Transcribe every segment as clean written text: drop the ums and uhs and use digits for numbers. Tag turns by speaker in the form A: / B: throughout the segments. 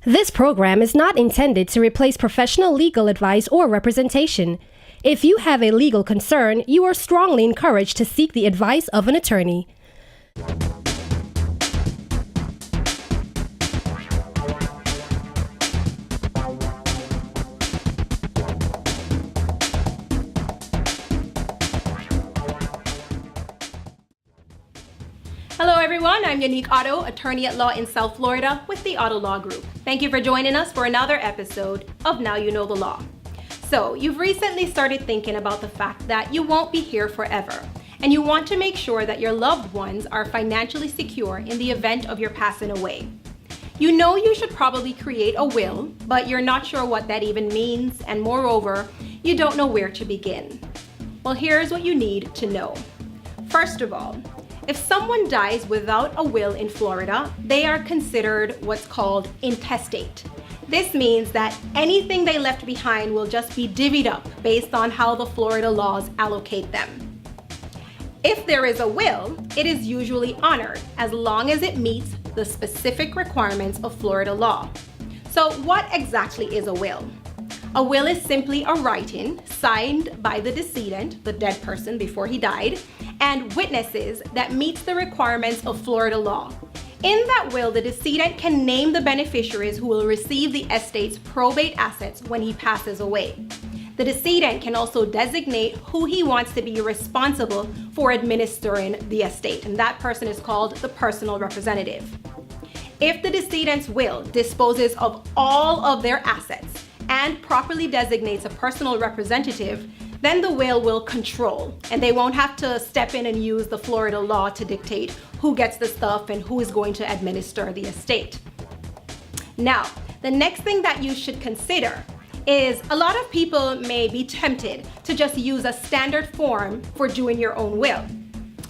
A: This program is not intended to replace professional legal advice or representation. If you have a legal concern, you are strongly encouraged to seek the advice of an attorney.
B: Hello everyone, I'm Yanique Otto, attorney at law in South Florida with the Otto Law Group. Thank you for joining us for another episode of Now You Know the Law. So, you've recently started thinking about the fact that you won't be here forever, and you want to make sure that your loved ones are financially secure in the event of your passing away. You know you should probably create a will, but you're not sure what that even means, and moreover, you don't know where to begin. Well, here's what you need to know. First of all, if someone dies without a will in Florida, they are considered what's called intestate. This means that anything they left behind will just be divvied up based on how the Florida laws allocate them. If there is a will, it is usually honored as long as it meets the specific requirements of Florida law. So what exactly is a will? A will is simply a writing signed by the decedent, the dead person before he died, and witnesses that meets the requirements of Florida law. In that will, the decedent can name the beneficiaries who will receive the estate's probate assets when he passes away. The decedent can also designate who he wants to be responsible for administering the estate, and that person is called the personal representative. If the decedent's will disposes of all of their assets and properly designates a personal representative, then the will control, and they won't have to step in and use the Florida law to dictate who gets the stuff and who is going to administer the estate. Now, the next thing that you should consider is a lot of people may be tempted to just use a standard form for doing your own will.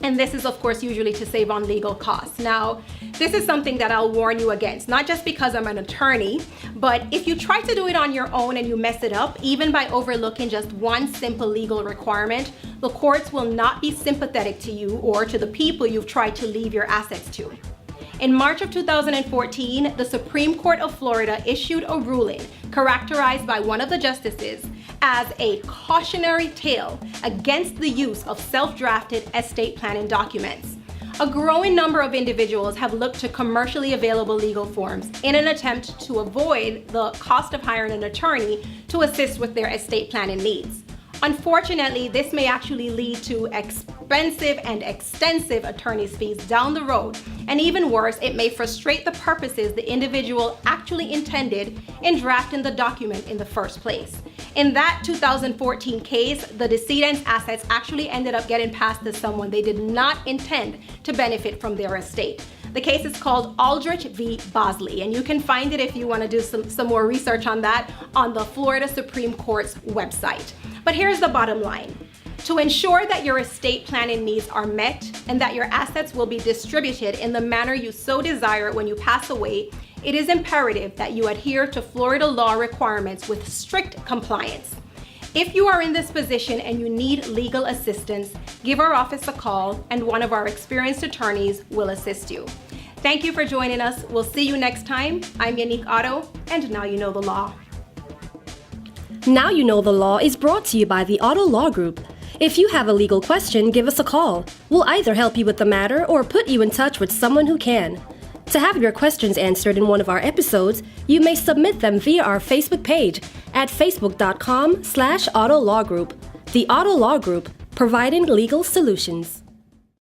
B: And this is, of course, usually to save on legal costs. Now, this is something that I'll warn you against, not just because I'm an attorney, but if you try to do it on your own and you mess it up, even by overlooking just one simple legal requirement, the courts will not be sympathetic to you or to the people you've tried to leave your assets to. In March of 2014, the Supreme Court of Florida issued a ruling characterized by one of the justices as a cautionary tale against the use of self-drafted estate planning documents. A growing number of individuals have looked to commercially available legal forms in an attempt to avoid the cost of hiring an attorney to assist with their estate planning needs. Unfortunately, this may actually lead to expensive and extensive attorney's fees down the road, and even worse, it may frustrate the purposes the individual actually intended in drafting the document in the first place. In that 2014 case, the decedent's assets actually ended up getting passed to someone they did not intend to benefit from their estate. The case is called Aldrich v. Bosley, and you can find it if you want to do some more research on that on the Florida Supreme Court's website. But here's the bottom line. To ensure that your estate planning needs are met and that your assets will be distributed in the manner you so desire when you pass away, it is imperative that you adhere to Florida law requirements with strict compliance. If you are in this position and you need legal assistance, give our office a call and one of our experienced attorneys will assist you. Thank you for joining us. We'll see you next time. I'm Yanique Otto, and Now You Know the Law.
A: Now You Know the Law is brought to you by the Otto Law Group. If you have a legal question, give us a call. We'll either help you with the matter or put you in touch with someone who can. To have your questions answered in one of our episodes, you may submit them via our Facebook page at facebook.com/Otto Law Group. The Otto Law Group, providing legal solutions.